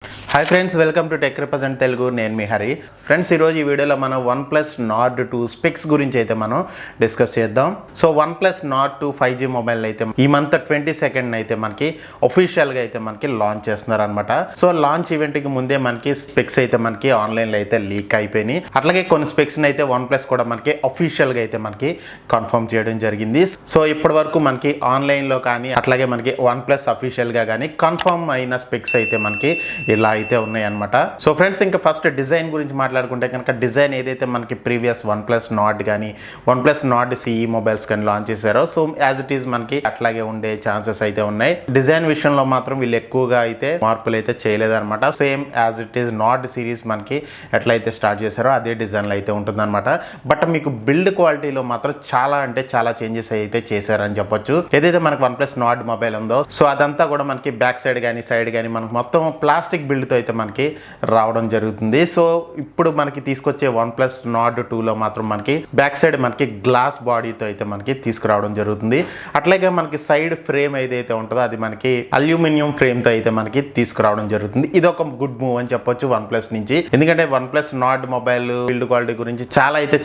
Hi friends, welcome to tech represent Telugu. నేను మీ Hari. Friends, ఈరోజు ఈ వీడియోలో మనం OnePlus Nord 2 స్పెక్స్ గురించి అయితే మనం డిస్కస్ చేద్దాం. So OnePlus Nord 2 5G mobile అయితే ఈ మంత్ 22nd అయితే మనకి ఒఫీషియల్గా అయితే మనకి లాంచ్ చేస్తున్నారు అనమాట. సో లాంచ్ ఈవెంట్కి ముందే మనకి స్పెక్స్ అయితే మనకి ఆన్లైన్లో అయితే లీక్ అయిపోయినాయి. అట్లాగే కొన్ని స్పెక్స్ని అయితే OnePlus కూడా మనకి ఒఫీషియల్గా అయితే మనకి కన్ఫర్మ్ చేయడం జరిగింది. సో ఇప్పటి వరకు మనకి ఆన్లైన్లో కానీ అట్లాగే మనకి OnePlus అఫీషియల్గా కానీ కన్ఫర్మ్ అయిన స్పెక్స్ అయితే మనకి ఇలా అయితే ఉన్నాయి అనమాట. సో ఫ్రెండ్స్, ఇంకా ఫస్ట్ డిజైన్ గురించి మాట్లాడుకుంటే కనుక డిజైన్ ఏదైతే మనకి ప్రీవియస్ OnePlus Nord కానీ OnePlus Nord CE మొబైల్స్ కానీ లాంచ్ చేశారో సో యాజ్ ఇట్ ఈస్ మనకి అట్లాగే ఉండే ఛాన్సెస్ అయితే ఉన్నాయి. డిజైన్ విషయంలో మాత్రం వీళ్ళు ఎక్కువగా అయితే మార్పులు అయితే చేయలేదన్నమాట. Same as it is Nord series మనకి ఎట్లయితే స్టార్ట్ చేశారో అదే డిజైన్లో అయితే ఉంటుందన్నమాట. బట్ మీకు బిల్డ్ క్వాలిటీలో మాత్రం చాలా అంటే చాలా చేంజెస్ అయితే చేశారని చెప్పొచ్చు. ఏదైతే మనకి OnePlus Nord మొబైల్ ఉందో సో అదంతా కూడా మనకి బ్యాక్ సైడ్ కానీ సైడ్ కానీ మనకి మొత్తం ప్లాస్టిక్ బిల్డ్తో అయితే మనకి రావడం జరుగుతుంది. సో ఇప్పుడు మనకి తీసుకొచ్చే OnePlus Nord 2లో మాత్రం మనకి బ్యాక్ సైడ్ మనకి గ్లాస్ బాడీతో అయితే మనకి తీసుకురావడం జరుగుతుంది. అట్లాగే మనకి సైడ్ ఫ్రేమ్ ఏదైతే ఉంటుందో అది మనకి అల్యూమినియం ఫ్రేమ్తో అయితే మనకి తీసుకురావడం జరుగుతుంది. ఇది ఒక గుడ్ మూవ్ అని చెప్పొచ్చు OnePlus నుంచి. ఎందుకంటే OnePlus Nord mobile build quality గురించి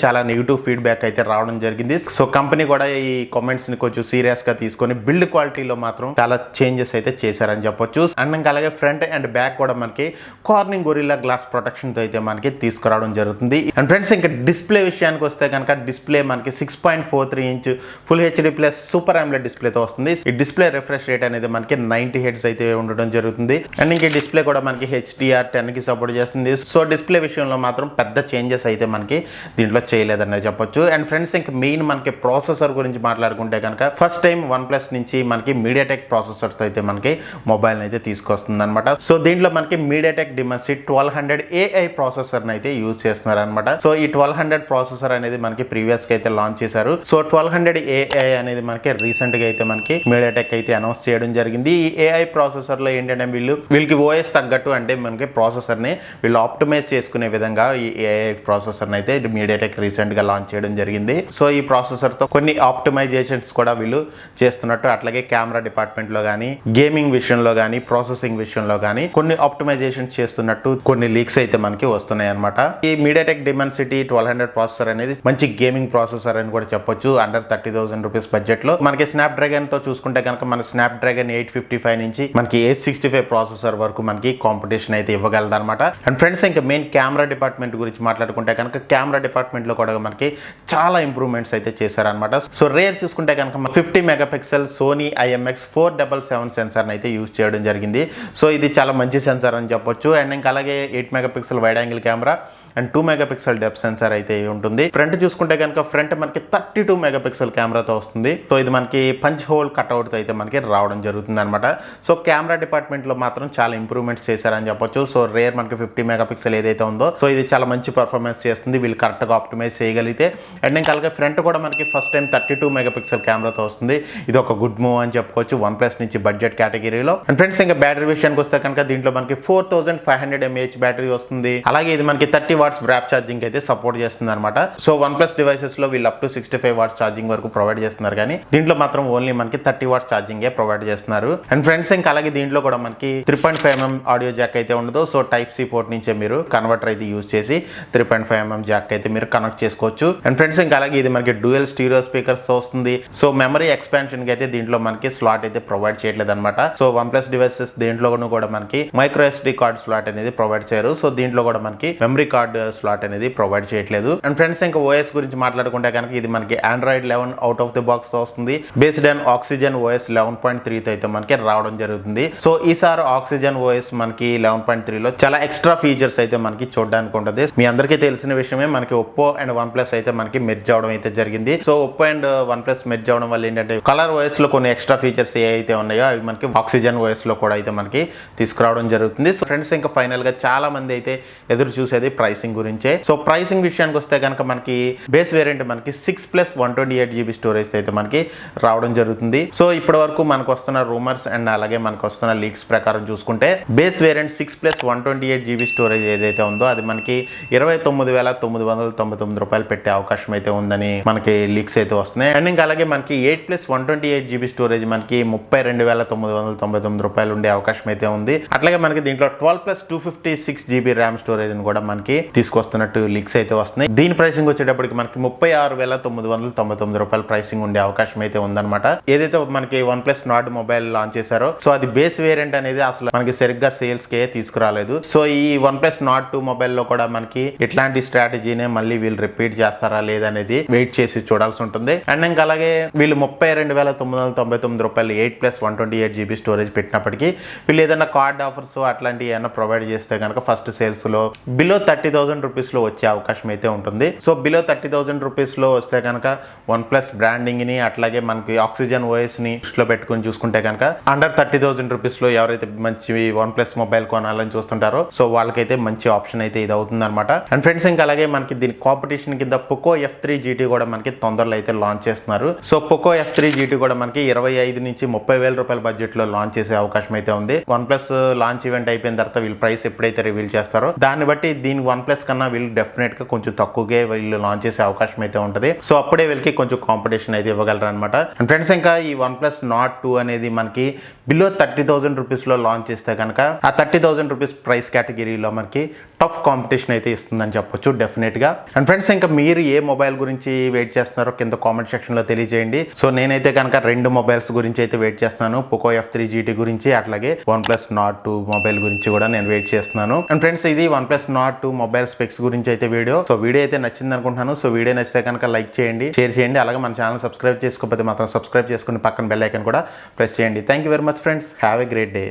చాలా నెగిటివ్ ఫీడ్బ్యాక్ అయితే రావడం జరిగింది. సో కంపెనీ కూడా ఈ కామెంట్స్ ని కొంచెం సీరియస్ గా తీసుకొని బిల్డ్ క్వాలిటీలో మాత్రం చాలా చేంజెస్ అయితే చేశారని చెప్పొచ్చు. అండ్ ఇంకా అలాగే ఫ్రంట్ అండ్ బ్యాక్ కూడా మనకి కార్నింగ్ గొరిల్లా గ్లాస్ ప్రొటెక్షన్ తో అయితే మనకి తీసుకురావడం జరుగుతుంది. అండ్ ఫ్రెండ్స్, ఇంకా డిస్ప్లే విషయానికి వస్తే కనుక డిస్ప్లే మనకి 6.43 inch full HD plus super AMOLED డిస్ప్లేతో వస్తుంది. ఈ డిస్ప్లే రిఫ్రెష్ రేట్ అనేది మనకి 90 Hz అయితే ఉండడం జరుగుతుంది. అండ్ ఇంక డిస్ప్లే కూడా మనకి HDR10 కి సపోర్ట్ చేస్తుంది. సో డిస్ప్లే విషయంలో మాత్రం పెద్ద చేంజెస్ అయితే మనకి దీంట్లో చేయలేదని చెప్పొచ్చు. అండ్ ఫ్రెండ్స్, ఇంకా మెయిన్ మనకి ప్రాసెసర్ గురించి మాట్లాడుకుంటే కనుక ఫస్ట్ టైం OnePlus నుంచి మనకి మీడియాటెక్ ప్రాసెసర్తో అయితే మనకి మొబైల్ అయితే తీసుకొస్తుంది అనమాట. సో దీంట్లో మనకి మీడియాటెక్ డిమెన్సిటీ 1200 AI ప్రాసెసర్ అయితే యూజ్ చేస్తున్నారు అనమాట. సో ఈ 1200 ప్రాసెసర్ అనేది మనకి ప్రీవియస్ గా అయితే లాంచ్ చేశారు. సో 1200 AI అనేది మనకి రీసెంట్ గా అయితే మనకి మీడియాటెక్ అయితే అనౌన్స్ చేయడం జరిగింది. ఈ AI ప్రాసెసర్ లో ఏంటంటే వీళ్ళకి OS తగ్గట్టు అంటే మనకి ప్రాసెసర్ ని వీళ్ళు ఆప్టిమైజ్ చేసుకునే విధంగా ఈ AI ప్రాసెసర్ అయితే మీడియాటెక్ రీసెంట్ గా లాంచ్ చేయడం జరిగింది. సో ఈ ప్రాసెసర్ తో కొన్ని ఆప్టిమైజేషన్స్ కూడా వీళ్ళు చేస్తున్నట్టు అట్లాగే కెమెరా డిపార్ట్మెంట్ లో కానీ గేమింగ్ విషయంలో కానీ ప్రాసెసింగ్ విషయంలో కానీ కొన్ని ఆప్టిమైజేషన్ చేస్తున్నట్టు కొన్ని లీక్స్ అయితే మనకి వస్తున్నాయి అనమాట. ఈ మీడియాటెక్ డిమెన్సిటీ 1200 ప్రాసెసర్ అనేది మంచి గేమింగ్ ప్రాసెసర్ అని కూడా చెప్పొచ్చు. అండర్ 30,000 రూపీస్ బడ్జెట్ లో మనకి స్నాప్ డ్రాగన్ తో చూసుకుంటే కనుక మన స్నాప్ డ్రాగన్ 855 నుంచి మనకి 865 ప్రాసెసర్ వరకు మనకి కాంపిటీషన్ అయితే ఇవ్వగలదు అనమాట. అండ్ ఫ్రెండ్స్, ఇంకా మెయిన్ కెమెరా డిపార్ట్మెంట్ గురించి మాట్లాడుకుంటే కనుక కెమెరా డిపార్ట్మెంట్ లో కూడా మనకి చాలా ఇంప్రూవ్మెంట్స్ అయితే చేశారనమాట. సో రేర్ చూసుకుంటే కనుక 50 మెగాపిక్సెల్ సోనీ IMX 477 సెన్సార్ అయితే యూజ్ చేయడం జరిగింది. సో ఇది చాలా మంచి సెన్సార్ అని చెప్పొచ్చు. అండ్ ఇంకా అలాగే 8 megapixel wide angle camera and 2 megapixel depth censor అయితే ఉంటుంది. ఫ్రంట్ చూసుకుంటే కనుక ఫ్రంట్ మనకి 32 మెగాపిక్సెల్ కెమెరాతో వస్తుంది. సో ఇది మనకి పంచ్ హోల్ కట్అవుట్ తో అయితే మనకి రావడం జరుగుతుంది అనమాట. సో కెమెరా డిపార్ట్మెంట్ లో మాత్రం చాలా ఇంప్రూవ్మెంట్స్ చేశారని చెప్పొచ్చు. సో రేర్ మనకి 50 మెగాపిక్సెల్ ఏదైతే ఉందో సో ఇది చాలా మంచి పర్ఫార్మెన్స్ చేస్తుంది వీళ్ళు కరెక్ట్ గా ఆప్టిమైజ్ చేయగలిగితే. అండ్ ఇంకా అలాగే ఫ్రంట్ కూడా మనకి ఫస్ట్ టైం 32 మెగాపిక్సెల్ కెమెరాతో వస్తుంది. ఇది ఒక గుడ్ మూవ్ అని చెప్పుకోవచ్చు OnePlus నుంచి బడ్జెట్ కేటగిరీలో. అండ్ ఫ్రెండ్స్, ఇంకా బ్యాటరీ విషయానికి వస్తే కనుక దీంట్లో మనకి 4500 mAh బ్యాటరీ వస్తుంది. అలాగే ఇది మనకి 30 వాట్స్ ర్యాప్ ఛార్జింగ్ అయితే సపోర్ట్ చేస్తుంది అనమాట. సో OnePlus డివైసెస్ లో వీళ్ళు అప్ టు 65 వాట్స్ ఛార్జింగ్ వరకు ప్రొవైడ్ చేస్తున్నారు, కానీ దీంట్లో మాత్రం ఓన్లీ మనకి 30 వాట్స్ ఛార్జింగ్ ప్రొవైడ్ చేస్తున్నారు. అండ్ ఫ్రెండ్స్, ఇంకా అలాగే దీంట్లో కూడా మనకి 3.5mm ఆడియో జాక్ అయితే ఉండదు. సో Type-C పోర్ట్ నుంచే మీరు కన్వర్టర్ అయితే యూజ్ చేసి 3.5mm జాక్ అయితే మీరు కనెక్ట్ చేసుకోవచ్చు. అండ్ ఫ్రెండ్స్, ఇంకా అలాగే ఇది మనకి డ్యూయల్ స్టీరియో స్పీకర్స్ తో వస్తుంది. సో మెమరీ ఎక్స్పాన్షన్ కి అయితే దీంట్లో మనకి స్లాట్ అయితే ప్రొవైడ్ చేయట్లేదు అనమాట. సో OnePlus డివైసెస్ దీంట్లో కూడా మనకి మైక్రో SD కార్డ్ స్లాట్ అనేది ప్రొవైడ్ చేయరు. సో దీంట్లో కూడా మనకి మెమరీ కార్డ్ స్లాట్ అనేది ప్రొవైడ్ చేయట్లేదు. అండ్ ఫ్రెండ్స్, ఇంకా OS గురించి మాట్లాడుకుంటే కనుక ఇది మనకి Android 11 out of the box తో వస్తుంది. బేస్డ్ ఆన్ ఆక్సిజన్ OS 11.3 తో అయితే మనకి రావడం జరుగుతుంది. సో ఈసారి ఆక్సిజన్ OS మనకి 11.3 లో చాలా ఎక్స్ట్రా ఫీచర్స్ అయితే మనకి చూడడానికి ఉంటుంది. మీ అందరికీ తెలిసిన విషయమే మనకి ఒప్పో అండ్ OnePlus అయితే మనకి మెర్జ్ అవడం అయితే జరిగింది. So Oppo and OnePlus merge అవడం వల్ల ఏంటంటే కలర్ OS లో కొన్ని ఎక్స్ట్రా ఫీచర్స్ ఏవైతే ఉన్నాయో అవి మనకి ఆక్సిజన్ OS లో కూడా అయితే మనకి తీసుకురావడం జరుగుతుంది. సో ఫ్రెండ్స్, ఇంకా ఫైనల్ గా చాలా మంది అయితే ఎదురు చూసేది ప్రైసింగ్ గురించే. సో ప్రైసింగ్ విషయానికి వస్తే కనుక మనకి బేస్ వేరియంట్ మనకి 6+ 128GB స్టోరేజ్ అయితే మనకి రావడం జరుగుతుంది. సో ఇప్పటి వరకు మనకు వస్తున్న రూమర్స్ అండ్ అలాగే మనకు వస్తున్న లీక్స్ ప్రకారం చూసుకుంటే బేస్ వేరియంట్ 6+ 128GB స్టోరేజ్ ఏదైతే ఉందో అది మనకి 29,999 రూపాయలు పెట్టే అవకాశం అయితే ఉందని మనకి లీక్స్ అయితే వస్తున్నాయి. అండ్ ఇంకా అలాగే మనకి 8+128GB స్టోరేజ్ మనకి 32,999 రూపాయలు ఉండే అవకాశం అయితే ఉంది. అట్లాగే మనకి దీంట్లో 12+256 GB ర్యామ్ స్టోరేజ్ కూడా మనకి తీసుకొస్తున్నట్టు లీక్స్ అయితే వస్తున్నాయి. దీని ప్రైసింగ్ వచ్చేటప్పటికి మనకి 36,999 రూపాయల ప్రైసింగ్ ఉండే అవకాశం అయితే ఉందన్నమాట. ఏదైతే మనకి OnePlus Nord మొబైల్ లాంచ్ చేశారో సో అది బేస్ వేరియంట్ అనేది అసలు మనకి సరిగ్గా సేల్స్ కే తీసుకురాలేదు. సో ఈ OnePlus Nord 2 మొబైల్ లో కూడా మనకి ఇట్లాంటి స్ట్రాటజీనే మళ్ళీ వీళ్ళు రిపీట్ చేస్తారా లేదనేది వెయిట్ చేసి చూడాల్సి ఉంటుంది. అండ్ ఇంకా అలాగే వీళ్ళు 32,999 రూపాయలు 8+128 GB స్టోరేజ్ పెట్టినప్పటికీ వీళ్ళు ఏదైనా కార్డ్ ఆఫర్స్ అట్లాంటివి ఏమైనా ప్రొవైడ్ చేస్తే కనుక ఫస్ట్ సేల్స్ లో బిలో 30,000 రూపీస్ లో వచ్చే అవకాశం అయితే ఉంటుంది. సో బిలో 30,000 రూపీస్ లో వస్తే కనుక OnePlus బ్రాండింగ్ ని అట్లాగే మనకి ఆక్సిజన్ ఓఎస్ ని దృష్టిలో పెట్టుకుని చూసుకుంటే కనుక అండర్ 30,000 రూపీస్ లో ఎవరైతే మంచి OnePlus మొబైల్ కొనాలని చూస్తుంటారో సో వాళ్ళకైతే మంచి ఆప్షన్ అయితే ఇది అవుతుంది అనమాట. అండ్ ఫ్రెండ్స్ ఇంకా అలాగే మనకి దీని కాంపిటీషన్ కింద Poco F3 GT కూడా మనకి తొందరలో అయితే లాంచ్ చేస్తున్నారు. సో Poco F3 GT కూడా మనకి 25 నుంచి 30,000 రూపాయల బడ్జెట్ లో లాంచ్ చేసే అవకాశం అయితే ఉంది. OnePlus లాంచ్ ఈవెంట్ అయిపోయిన తర్వాత వీళ్ళు ప్రైస్ ఎప్పుడైతే రివీల్ చేస్తారో దాన్ని బట్టి దీని OnePlus కన్నా వీళ్ళు డెఫినెట్ గా కొంచెం తక్కువగా వీళ్ళు లాంచ్ చేసే అవకాశం అయితే ఉంటుంది. సో అప్పుడే వీళ్ళకి కొంచెం కాంపిటీషన్ అయితే ఇవ్వగలరు అనమాట. అండ్ ఫ్రెండ్స్ ఇంకా ఈ OnePlus Nord 2 అనేది మనకి బిలో 30,000 రూపీస్ లో లాంచ్ చేస్తే కనుక ఆ 30,000 రూపీస్ ప్రైస్ కేటగిరీలో మనకి టఫ్ కాంపిటీషన్ అయితే ఇస్తుందని చెప్పొచ్చు డెఫినెట్ గా. అండ్ ఫ్రెండ్స్ ఇంకా మీరు ఏ మొబైల్ గురించి వెయిట్ చేస్తున్నారో కింద కామెంట్ సెక్షన్ లో తెలియజేయండి. సో నేనైతే కనుక రెండు మొబైల్స్ గురించి అయితే వెయిట్ చేస్తున్నాను. Poco F3 GT గురించి అట్లాగే OnePlus Nord 2 మొబైల్ గురించి కూడా నేను వెయిట్ చేస్తున్నాను. అండ్ ఫ్రెండ్స్ ఇది OnePlus Nord 2 మొబైల్ స్పెక్స్ గురించి అయితే వీడియో. సో వీడియో అయితే నచ్చింది అనుకుంటున్నాను. సో వీడియో నచ్చితే కనుక లైక్ చేయండి, షేర్ చేయండి, అలాగే మన ఛానల్ సబ్స్క్రైబ్ చేసుకోకపోతే మాత్రం సబ్స్క్రైబ్ చేసుకుని పక్కన బెల్ ఐకాన్ కూడా ప్రెస్ చేయండి. Thank you very much friends. Have a great day.